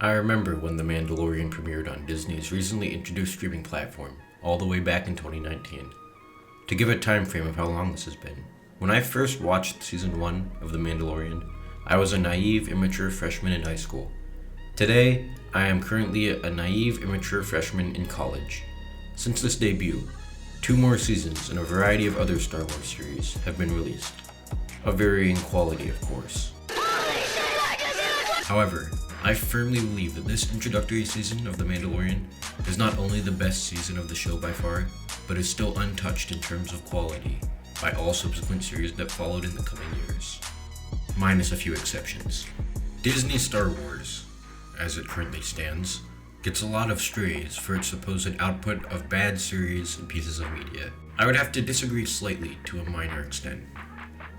I remember when The Mandalorian premiered on Disney's recently introduced streaming platform, all the way back in 2019. To give a time frame of how long this has been, when I first watched season 1 of The Mandalorian, I was a naive, immature freshman in high school. Today, I am currently a naive, immature freshman in college. Since this debut, 2 more seasons and a variety of other Star Wars series have been released, of varying quality, of course. However, I firmly believe that this introductory season of The Mandalorian is not only the best season of the show by far, but is still untouched in terms of quality by all subsequent series that followed in the coming years. Minus a few exceptions. Disney's Star Wars, as it currently stands, gets a lot of strays for its supposed output of bad series and pieces of media. I would have to disagree slightly to a minor extent.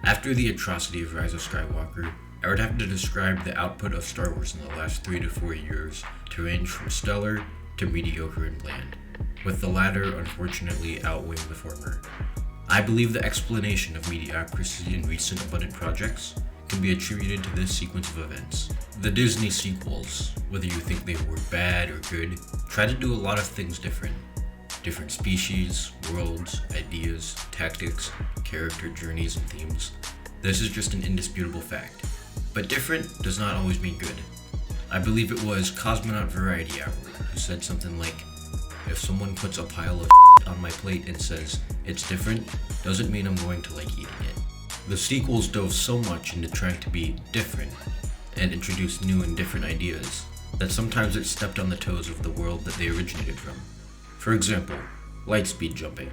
After the atrocity of Rise of Skywalker, I would have to describe the output of Star Wars in the last 3 to 4 years to range from stellar to mediocre and bland, with the latter unfortunately outweighing the former. I believe the explanation of mediocrity in recent abundant projects can be attributed to this sequence of events. The Disney sequels, whether you think they were bad or good, try to do a lot of things different. Different species, worlds, ideas, tactics, character journeys, and themes. This is just an indisputable fact. But different does not always mean good. I believe it was Cosmonaut Variety Hour who said something like, if someone puts a pile of on my plate and says, it's different, doesn't mean I'm going to like eating it. The sequels dove so much into trying to be different and introduce new and different ideas that sometimes it stepped on the toes of the world that they originated from. For example, lightspeed jumping.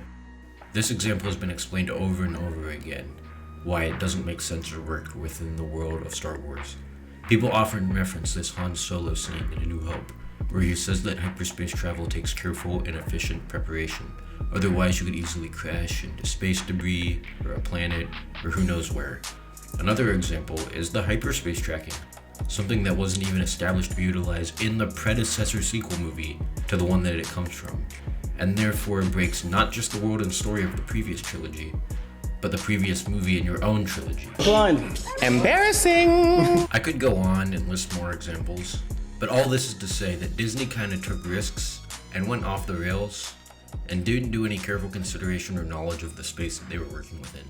This example has been explained over and over again, why it doesn't make sense or work within the world of Star Wars. People often reference this Han Solo scene in A New Hope, where he says that hyperspace travel takes careful and efficient preparation, otherwise you could easily crash into space debris, or a planet, or who knows where. Another example is the hyperspace tracking, something that wasn't even established to be utilized in the predecessor sequel movie to the one that it comes from, and therefore breaks not just the world and story of the previous trilogy, but the previous movie in your own trilogy. Blind. Embarrassing! I could go on and list more examples, but all this is to say that Disney kind of took risks and went off the rails and didn't do any careful consideration or knowledge of the space that they were working within.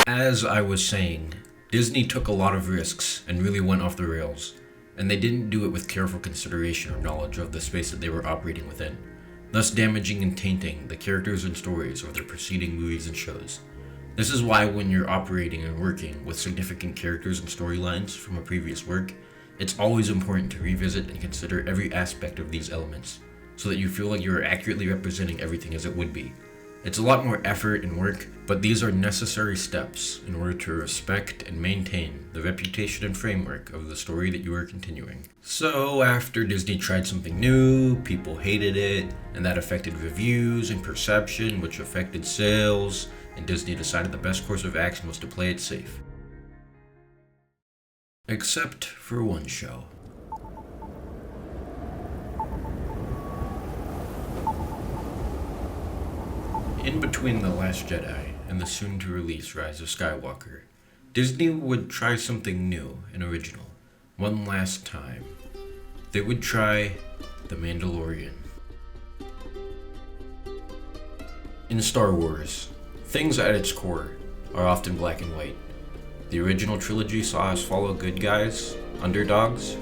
As I was saying, Disney took a lot of risks and really went off the rails, and they didn't do it with careful consideration or knowledge of the space that they were operating within, thus damaging and tainting the characters and stories of their preceding movies and shows. This is why when you're operating and working with significant characters and storylines from a previous work, it's always important to revisit and consider every aspect of these elements, so that you feel like you're accurately representing everything as it would be. It's a lot more effort and work, but these are necessary steps in order to respect and maintain the reputation and framework of the story that you are continuing. So after Disney tried something new, people hated it, and that affected reviews and perception, which affected sales, and Disney decided the best course of action was to play it safe. Except for one show. In between The Last Jedi and the soon-to-release Rise of Skywalker, Disney would try something new and original, one last time. They would try The Mandalorian. In Star Wars, things at its core are often black and white. The original trilogy saw us follow good guys, underdogs,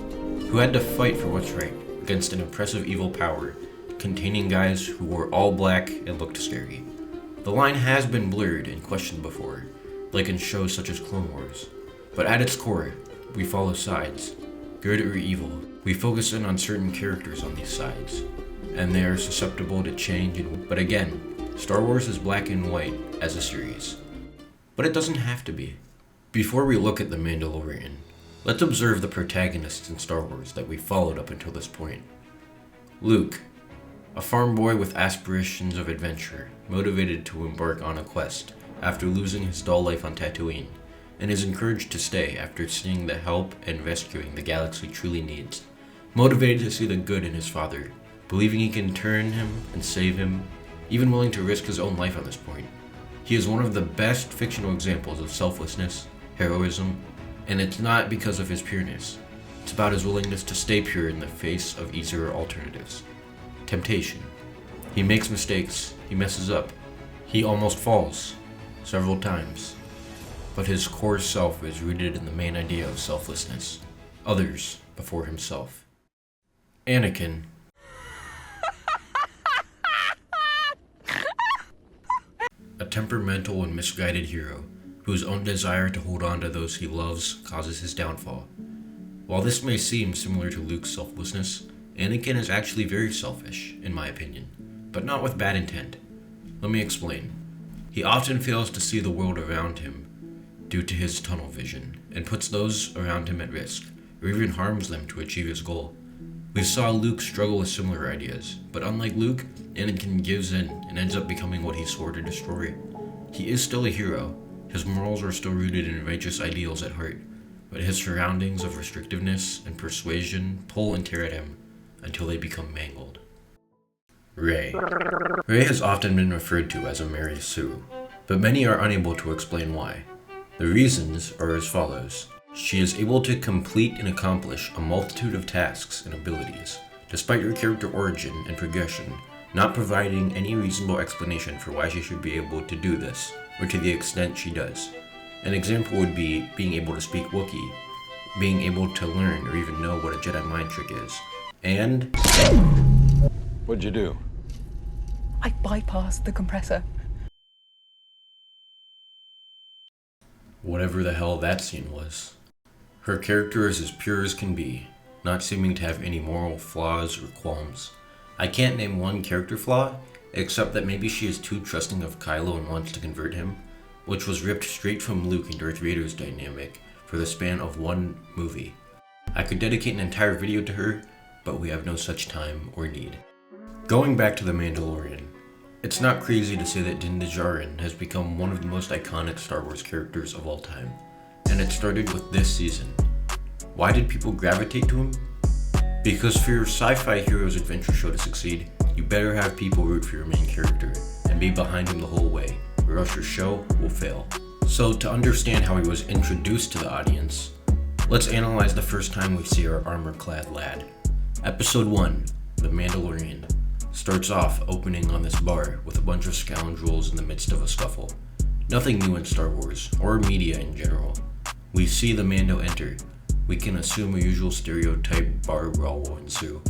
who had to fight for what's right against an oppressive evil power containing guys who wore all black and looked scary. The line has been blurred and questioned before, like in shows such as Clone Wars, but at its core, we follow sides, good or evil. We focus in on certain characters on these sides, and they are susceptible to change, but again, Star Wars is black and white as a series. But it doesn't have to be. Before we look at The Mandalorian, let's observe the protagonists in Star Wars that we followed up until this point. Luke, a farm boy with aspirations of adventure, motivated to embark on a quest after losing his dull life on Tatooine, and is encouraged to stay after seeing the help and rescuing the galaxy truly needs. Motivated to see the good in his father, believing he can turn him and save him, even willing to risk his own life on this point. He is one of the best fictional examples of selflessness, heroism, and it's not because of his pureness. It's about his willingness to stay pure in the face of easier alternatives. Temptation. He makes mistakes, he messes up, he almost falls, several times. But his core self is rooted in the main idea of selflessness. Others before himself. Anakin. A temperamental and misguided hero, whose own desire to hold on to those he loves causes his downfall. While this may seem similar to Luke's selflessness, Anakin is actually very selfish, in my opinion, but not with bad intent. Let me explain. He often fails to see the world around him due to his tunnel vision, and puts those around him at risk, or even harms them to achieve his goal. We saw Luke struggle with similar ideas, but unlike Luke, Anakin gives in and ends up becoming what he swore to destroy. He is still a hero, his morals are still rooted in righteous ideals at heart, but his surroundings of restrictiveness and persuasion pull and tear at him until they become mangled. Rey. Rey has often been referred to as a Mary Sue, but many are unable to explain why. The reasons are as follows. She is able to complete and accomplish a multitude of tasks and abilities, despite her character origin and progression, not providing any reasonable explanation for why she should be able to do this, or to the extent she does. An example would be being able to speak Wookiee, being able to learn or even know what a Jedi mind trick is, and... What'd you do? I bypassed the compressor. whatever the hell that scene was. Her character is as pure as can be, not seeming to have any moral flaws or qualms. I can't name one character flaw, except that maybe she is too trusting of Kylo and wants to convert him, which was ripped straight from Luke and Darth Vader's dynamic for the span of one movie. I could dedicate an entire video to her, but we have no such time or need. Going back to The Mandalorian, it's not crazy to say that Din Djarin has become one of the most iconic Star Wars characters of all time, and it started with this season. Why did people gravitate to him? Because for your sci-fi hero's adventure show to succeed, you better have people root for your main character and be behind him the whole way, or else your show will fail. So to understand how he was introduced to the audience, let's analyze the first time we see our armor-clad lad. Episode 1, The Mandalorian, starts off opening on this bar with a bunch of scoundrels in the midst of a scuffle. Nothing new in Star Wars, or media in general. We see the Mando enter. We can assume a usual stereotype bar brawl will ensue.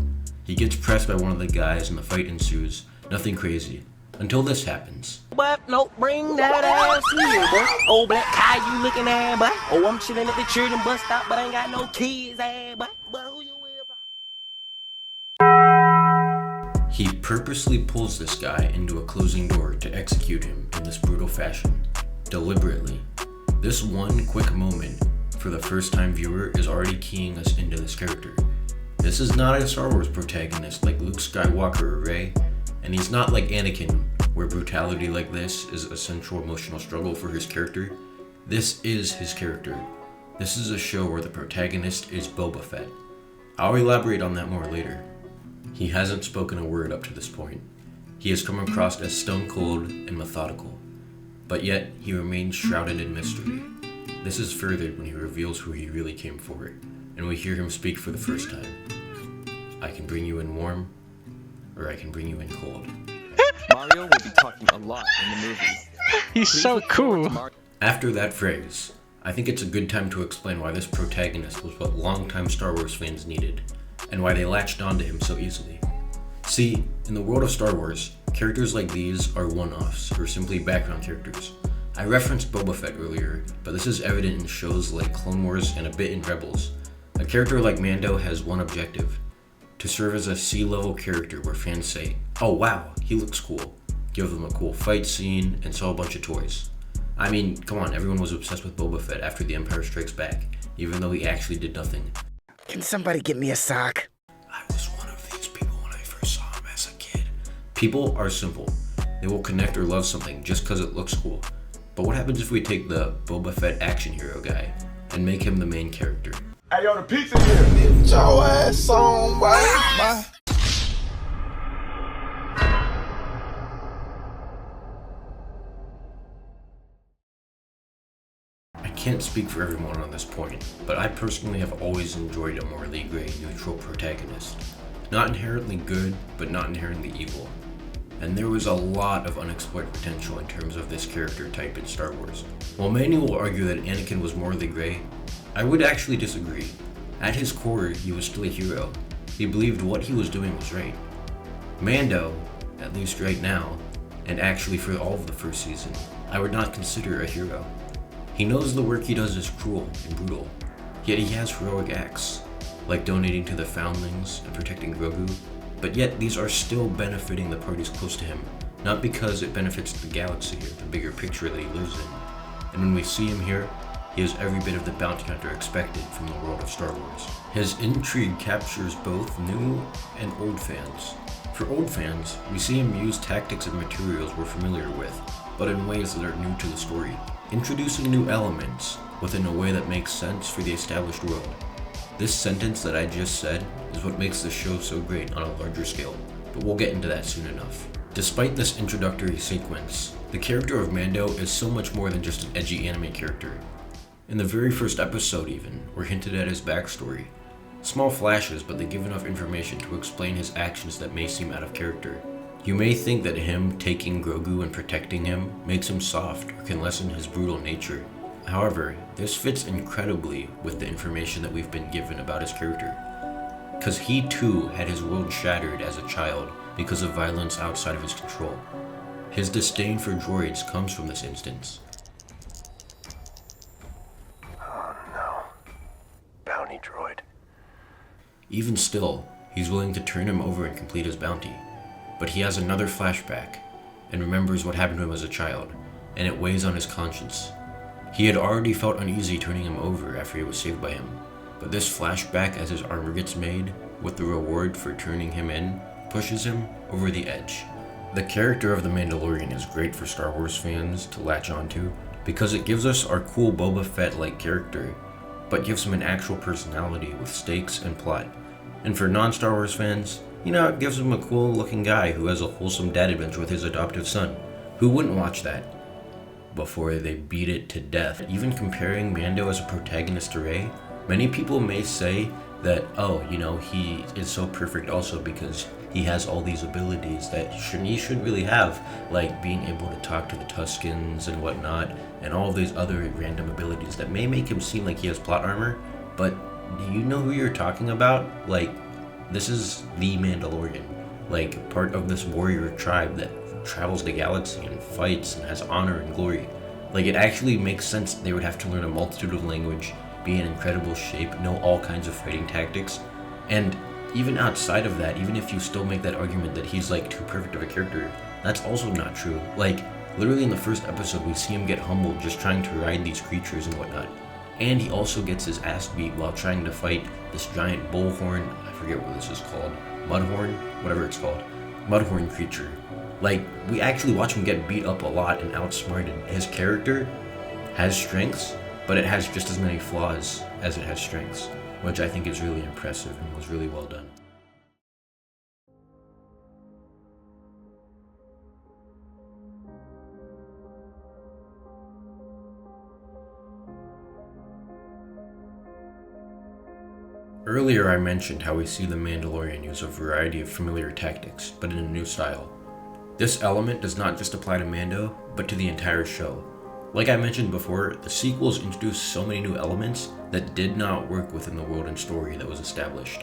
He gets pressed by one of the guys and the fight ensues. Nothing crazy. Until this happens. But no, bring that ass here, boy. Oh, black eye, you looking at, boy. Oh, I'm chilling at the children bus stop, but I ain't got no kids, boy. But who you with? He purposely pulls this guy into a closing door to execute him in this brutal fashion. Deliberately. This one quick moment for the first time viewer is already keying us into this character. This is not a Star Wars protagonist like Luke Skywalker or Rey, and he's not like Anakin, where brutality like this is a central emotional struggle for his character. This is his character. This is a show where the protagonist is Boba Fett. I'll elaborate on that more later. He hasn't spoken a word up to this point. He has come across as stone cold and methodical, but yet he remains shrouded in mystery. This is furthered when he reveals who he really came for, and we hear him speak for the first time. I can bring you in warm, or I can bring you in cold. Mario will be talking a lot in the movie. He's so cool. After that phrase, I think it's a good time to explain why this protagonist was what longtime Star Wars fans needed, and why they latched onto him so easily. See, in the world of Star Wars, characters like these are one-offs, or simply background characters. I referenced Boba Fett earlier, but this is evident in shows like Clone Wars and a bit in Rebels. A character like Mando has one objective: to serve as a C-level character where fans say, oh wow, he looks cool, give them a cool fight scene, and sell a bunch of toys. I mean, come on, everyone was obsessed with Boba Fett after The Empire Strikes Back, even though he actually did nothing. Can somebody get me a sock? I was one of these people when I first saw him as a kid. People are simple. They will connect or love something just because it looks cool. But what happens if we take the Boba Fett action hero guy and make him the main character? Hey, yo, the pizza here. Get your ass on, boy. can't speak for everyone on this point, but I personally have always enjoyed a morally gray, neutral protagonist. Not inherently good, but not inherently evil. And there was a lot of unexplored potential in terms of this character type in Star Wars. While many will argue that Anakin was morally gray, I would actually disagree. At his core, he was still a hero. He believed what he was doing was right. Mando, at least right now, and actually for all of the first season, I would not consider a hero. He knows the work he does is cruel and brutal, yet he has heroic acts, like donating to the foundlings and protecting Grogu, but yet these are still benefiting the parties close to him, not because it benefits the galaxy or the bigger picture that he lives in. And when we see him here, he has every bit of the bounty hunter expected from the world of Star Wars. His intrigue captures both new and old fans. For old fans, we see him use tactics and materials we're familiar with, but in ways that are new to the story, introducing new elements within a way that makes sense for the established world. This sentence that I just said is what makes the show so great on a larger scale, but we'll get into that soon enough. Despite this introductory sequence, the character of Mando is so much more than just an edgy anime character. In the very first episode even, we're hinted at his backstory. Small flashes, but they give enough information to explain his actions that may seem out of character. You may think that him taking Grogu and protecting him makes him soft or can lessen his brutal nature. However, this fits incredibly with the information that we've been given about his character. Because he too had his world shattered as a child because of violence outside of his control. His disdain for droids comes from this instance. Oh no. Bounty droid. Even still, he's willing to turn him over and complete his bounty. But he has another flashback, and remembers what happened to him as a child, and it weighs on his conscience. He had already felt uneasy turning him over after he was saved by him, but this flashback as his armor gets made, with the reward for turning him in, pushes him over the edge. The character of the Mandalorian is great for Star Wars fans to latch onto, because it gives us our cool Boba Fett-like character, but gives him an actual personality with stakes and plot. And for non-Star Wars fans, it gives him a cool looking guy who has a wholesome dad adventure with his adoptive son. Who wouldn't watch that? Before they beat it to death. Even comparing Mando as a protagonist to Rey, many people may say that, he is so perfect also because he has all these abilities that he shouldn't really have, like being able to talk to the Tuskens and whatnot, and all these other random abilities that may make him seem like he has plot armor, but do you know who you're talking about? This is the Mandalorian, part of this warrior tribe that travels the galaxy and fights and has honor and glory. It actually makes sense that they would have to learn a multitude of language, be in incredible shape, know all kinds of fighting tactics, and even outside of that, even if you still make that argument that he's too perfect of a character, that's also not true. Literally in the first episode, we see him get humbled just trying to ride these creatures and whatnot. And he also gets his ass beat while trying to fight this giant bullhorn, I forget what this is called, mudhorn, whatever it's called, mudhorn creature. We actually watch him get beat up a lot and outsmarted. His character has strengths, but it has just as many flaws as it has strengths, which I think is really impressive and was really well done. Earlier I mentioned how we see the Mandalorian use a variety of familiar tactics, but in a new style. This element does not just apply to Mando, but to the entire show. Like I mentioned before, the sequels introduced so many new elements that did not work within the world and story that was established.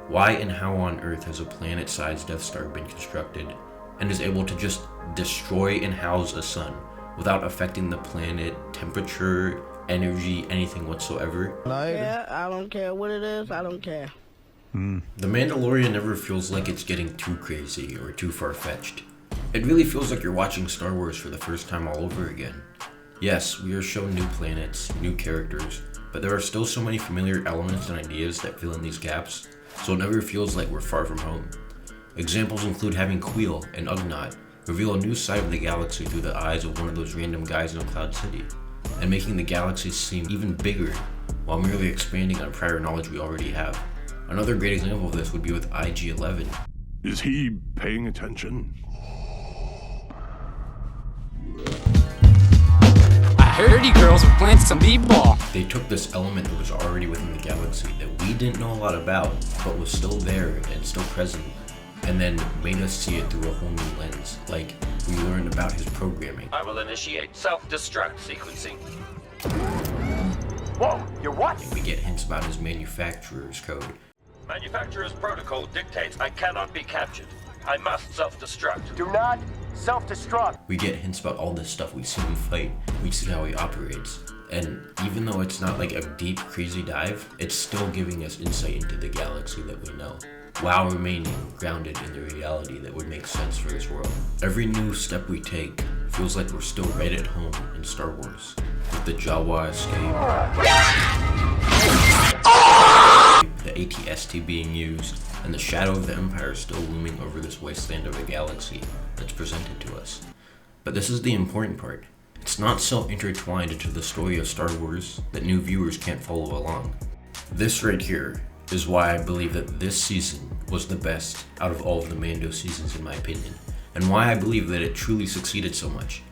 Why and how on Earth has a planet-sized Death Star been constructed, and is able to just destroy and house a sun, without affecting the planet, temperature, energy, anything whatsoever? Yeah, I don't care what it is, I don't care. The Mandalorian never feels like it's getting too crazy or too far-fetched. It really feels like you're watching Star Wars for the first time all over again. Yes, we are shown new planets, new characters, but there are still so many familiar elements and ideas that fill in these gaps, so it never feels like we're far from home. Examples include having Queel and Ugnaught reveal a new side of the galaxy through the eyes of one of those random guys in a cloud city, and making the galaxy seem even bigger while merely expanding on prior knowledge we already have. Another great example of this would be with IG-11. Is he paying attention? I heard pretty girls are playing some b-ball. They took this element that was already within the galaxy that we didn't know a lot about, but was still there and still present, and then made us see it through a whole new lens. Like, we learned about his programming. I will initiate self-destruct sequencing. Whoa, you're what? And we get hints about his manufacturer's code. Manufacturer's protocol dictates I cannot be captured. I must self-destruct. Do not self-destruct. We get hints about all this stuff. We see him fight. We see how he operates. And even though it's not like a deep, crazy dive, it's still giving us insight into the galaxy that we know, while remaining grounded in the reality that would make sense for this world. Every new step we take feels like we're still right at home in Star Wars, with the Jawa escape, the AT-ST being used, and the shadow of the Empire still looming over this wasteland of a galaxy that's presented to us. But this is the important part. It's not so intertwined into the story of Star Wars that new viewers can't follow along. This right here is why I believe that this season was the best out of all of the Mando seasons in my opinion, and why I believe that it truly succeeded so much.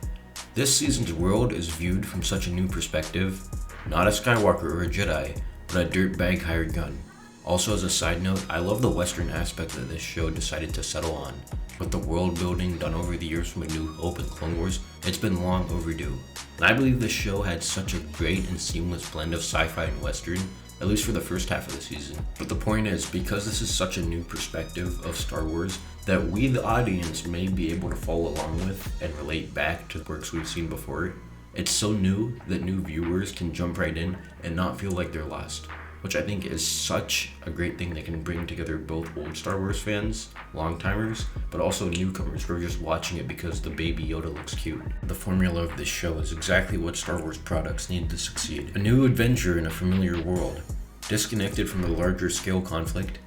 This season's world is viewed from such a new perspective, not a Skywalker or a Jedi, but a dirtbag hired gun. Also, as a side note, I love the Western aspect that this show decided to settle on. With the world building done over the years from A New Hope and Clone Wars, it's been long overdue. And I believe this show had such a great and seamless blend of sci-fi and Western, at least for the first half of the season. But the point is, because this is such a new perspective of Star Wars, that we the audience may be able to follow along with and relate back to works we've seen before, it's so new that new viewers can jump right in and not feel like they're lost, which I think is such a great thing that can bring together both old Star Wars fans, long-timers, but also newcomers who are just watching it because the baby Yoda looks cute. The formula of this show is exactly what Star Wars products need to succeed. A new adventure in a familiar world, disconnected from the larger scale conflict,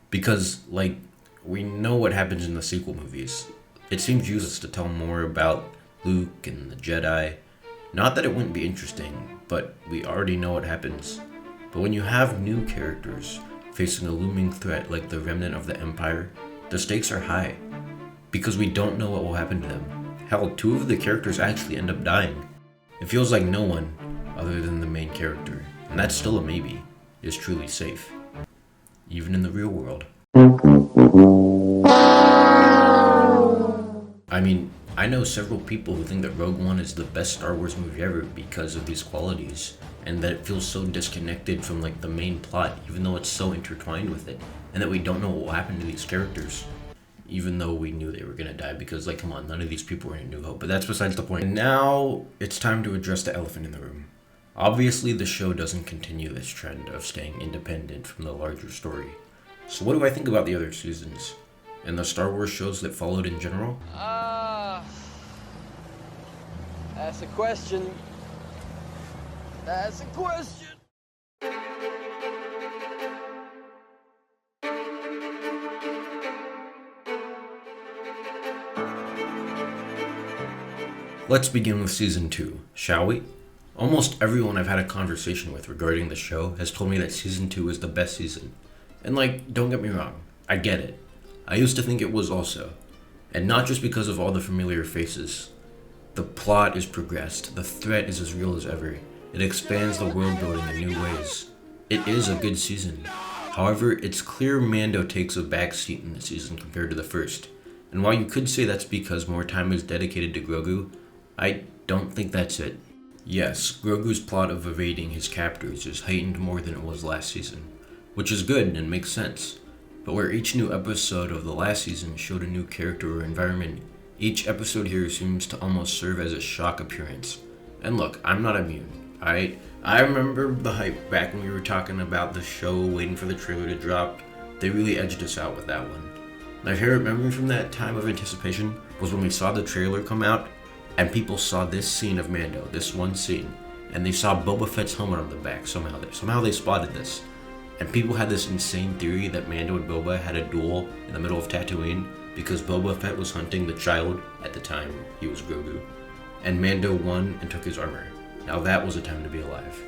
because, like, we know what happens in the sequel movies. It seems useless to tell more about Luke and the Jedi. Not that it wouldn't be interesting, but we already know what happens. But when you have new characters facing a looming threat like the remnant of the Empire, the stakes are high, because we don't know what will happen to them. Hell, 2 of the characters actually end up dying. It feels like no one, other than the main character, and that's still a maybe, is truly safe, even in the real world. I mean, I know several people who think that Rogue One is the best Star Wars movie ever because of these qualities, and that it feels so disconnected from like the main plot, even though it's so intertwined with it, and that we don't know what will happen to these characters, even though we knew they were gonna die, because like, come on, none of these people were in A New Hope, but that's besides the point. And now it's time to address the elephant in the room. Obviously, the show doesn't continue this trend of staying independent from the larger story. So what do I think about the other seasons, and the Star Wars shows that followed in general? That's a question. That's a question. Let's begin with season 2, shall we? Almost everyone I've had a conversation with regarding the show has told me that season 2 is the best season. And like, don't get me wrong, I get it. I used to think it was also. And not just because of all the familiar faces. The plot is progressed, the threat is as real as ever. It expands the world building in new ways. It is a good season. However, it's clear Mando takes a back seat in the season compared to the first. And while you could say that's because more time is dedicated to Grogu, I don't think that's it. Yes, Grogu's plot of evading his captors is heightened more than it was last season, which is good and makes sense. But where each new episode of the last season showed a new character or environment, each episode here seems to almost serve as a shock appearance. And look, I'm not immune. I remember the hype back when we were talking about the show, waiting for the trailer to drop. They really edged us out with that one. My favorite memory from that time of anticipation was when we saw the trailer come out, and people saw this scene of Mando, this one scene, and they saw Boba Fett's helmet on the back somehow. Somehow they spotted this. And people had this insane theory that Mando and Boba had a duel in the middle of Tatooine because Boba Fett was hunting the child at the time he was Grogu, and Mando won and took his armor. Now that was a time to be alive.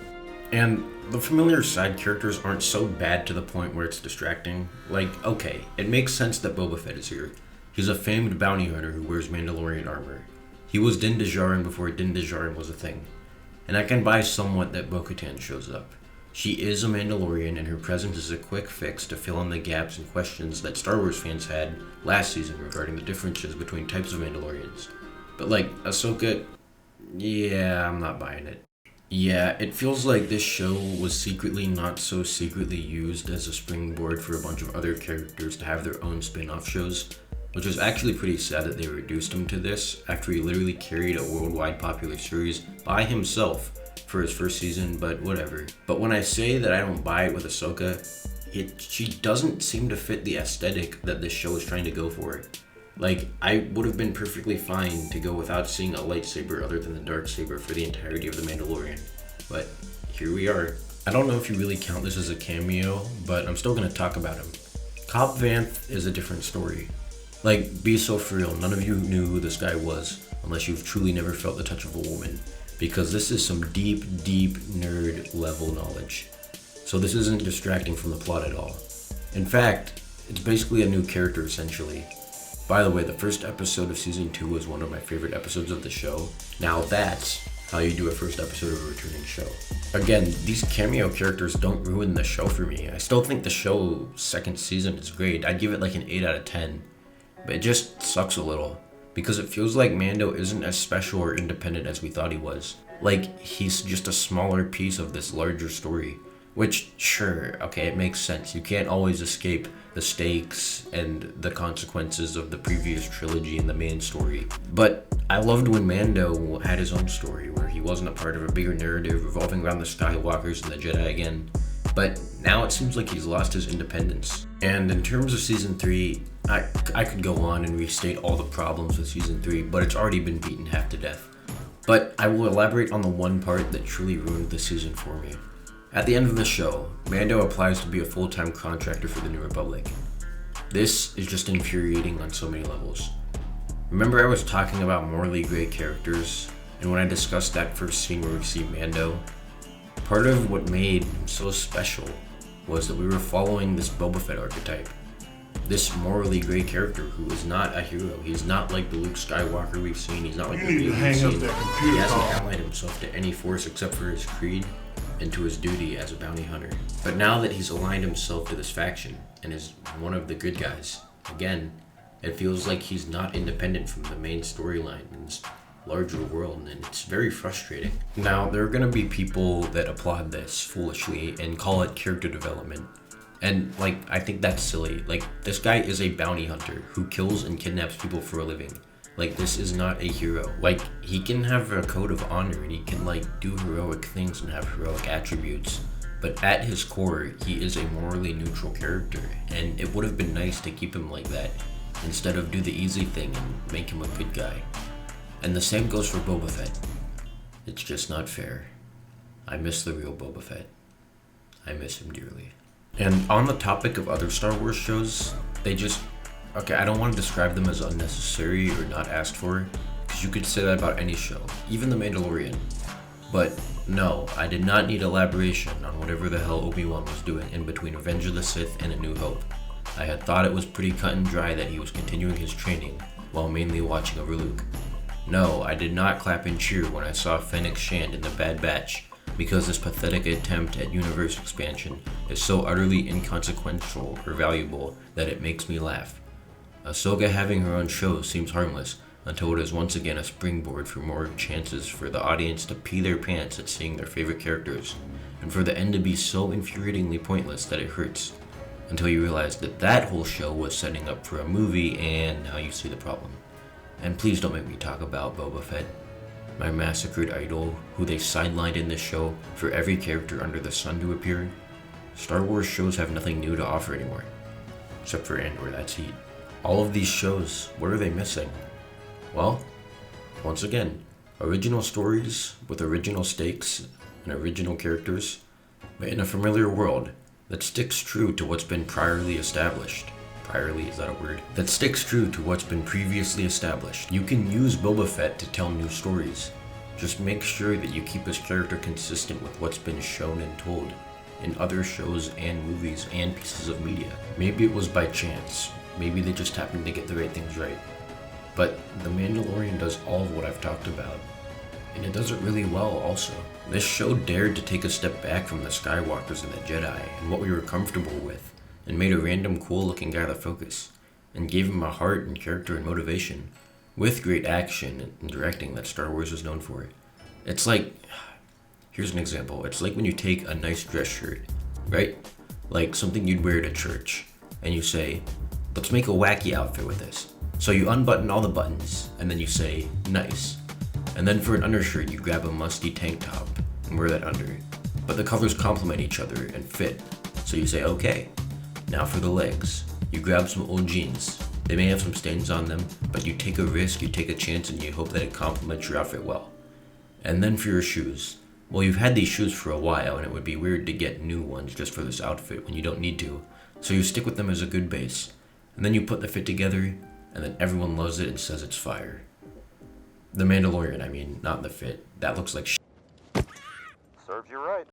And the familiar side characters aren't so bad to the point where it's distracting. Like, okay, it makes sense that Boba Fett is here. He's a famed bounty hunter who wears Mandalorian armor. He was Din Djarin before Din Djarin was a thing. and I can buy somewhat that Bo-Katan shows up. She is a Mandalorian, and her presence is a quick fix to fill in the gaps and questions that Star Wars fans had last season regarding the differences between types of Mandalorians. But like, Ahsoka, yeah, I'm not buying it. Yeah, it feels like this show was secretly not so secretly used as a springboard for a bunch of other characters to have their own spin-off shows, which was actually pretty sad that they reduced him to this after he literally carried a worldwide popular series by himself for his first season, but whatever. But when I say that I don't buy it with Ahsoka, she doesn't seem to fit the aesthetic that this show is trying to go for. Like, I would have been perfectly fine to go without seeing a lightsaber other than the dark saber for the entirety of The Mandalorian. But here we are. I don't know if you really count this as a cameo, but I'm still gonna talk about him. Cobb Vanth is a different story. Like, be so for real, none of you knew who this guy was unless you've truly never felt the touch of a woman. Because this is some deep nerd level knowledge. So this isn't distracting from the plot at all. In fact, it's basically a new character essentially. By the way, the first episode of season 2 was one of my favorite episodes of the show. Now that's how you do a first episode of a returning show. Again, these cameo characters don't ruin the show for me. I still think the show's second season is great. I'd give it like an 8 out of 10. But it just sucks a little, because it feels like Mando isn't as special or independent as we thought he was. Like, he's just a smaller piece of this larger story. Which, sure, okay, it makes sense. You can't always escape the stakes and the consequences of the previous trilogy and the main story. But I loved when Mando had his own story, where he wasn't a part of a bigger narrative revolving around the Skywalkers and the Jedi again. But now it seems like he's lost his independence. And in terms of season 3, I could go on and restate all the problems with season 3, but it's already been beaten half to death. But I will elaborate on the one part that truly ruined the season for me. At the end of the show, Mando applies to be a full-time contractor for the New Republic. This is just infuriating on so many levels. Remember I was talking about morally great characters, and when I discussed that first scene where we see Mando, part of what made him so special was that we were following this Boba Fett archetype. This morally great character who is not a hero. He's not like the Luke Skywalker we've seen. He's not like the Vader we've seen. He hasn't allied himself to any force except for his creed and to his duty as a bounty hunter. But now that he's aligned himself to this faction and is one of the good guys, again, it feels like he's not independent from the main storyline in this larger world, and it's very frustrating. Now, there are going to be people that applaud this foolishly and call it character development. And, like, I think that's silly. Like, this guy is a bounty hunter who kills and kidnaps people for a living. Like, this is not a hero. Like, he can have a code of honor and he can, like, do heroic things and have heroic attributes. But at his core, he is a morally neutral character. And it would have been nice to keep him like that instead of do the easy thing and make him a good guy. And the same goes for Boba Fett. It's just not fair. I miss the real Boba Fett. I miss him dearly. And on the topic of other Star Wars shows, they just... Okay, I don't want to describe them as unnecessary or not asked for, because you could say that about any show, even The Mandalorian. But no, I did not need elaboration on whatever the hell Obi-Wan was doing in between Revenge of the Sith and A New Hope. I had thought it was pretty cut and dry that he was continuing his training, while mainly watching over Luke. No, I did not clap and cheer when I saw Fennec Shand in The Bad Batch, because this pathetic attempt at universe expansion is so utterly inconsequential or valuable that it makes me laugh. Ahsoka having her own show seems harmless until it is once again a springboard for more chances for the audience to pee their pants at seeing their favorite characters, and for the end to be so infuriatingly pointless that it hurts, until you realize that that whole show was setting up for a movie, and now you see the problem. And please don't make me talk about Boba Fett, my massacred idol, who they sidelined in this show for every character under the sun to appear. Star Wars shows have nothing new to offer anymore, except for Andor, that's heat. All of these shows, what are they missing? Well, once again, original stories with original stakes and original characters, but in a familiar world that sticks true to what's been priorly established. Priorly, is that a word? That sticks true to what's been previously established. You can use Boba Fett to tell new stories. Just make sure that you keep his character consistent with what's been shown and told in other shows and movies and pieces of media. Maybe it was by chance. Maybe they just happened to get the right things right. But The Mandalorian does all of what I've talked about. And it does it really well also. This show dared to take a step back from the Skywalkers and the Jedi and what we were comfortable with, and made a random cool looking guy the focus, and gave him a heart and character and motivation, with great action and directing that Star Wars was known for. It's like, here's an example, it's like when you take a nice dress shirt, right? Like something you'd wear to church, and you say, let's make a wacky outfit with this. So you unbutton all the buttons, and then you say, nice. And then for an undershirt, you grab a musty tank top and wear that under. But the colors complement each other and fit, so you say, okay. Now for the legs, you grab some old jeans. They may have some stains on them, but you take a risk, you take a chance, and you hope that it complements your outfit well. And then for your shoes. Well, you've had these shoes for a while, and it would be weird to get new ones just for this outfit when you don't need to. So you stick with them as a good base. And then you put the fit together, and then everyone loves it and says it's fire. The Mandalorian, I mean, not the fit. That looks like shit. Serves you right.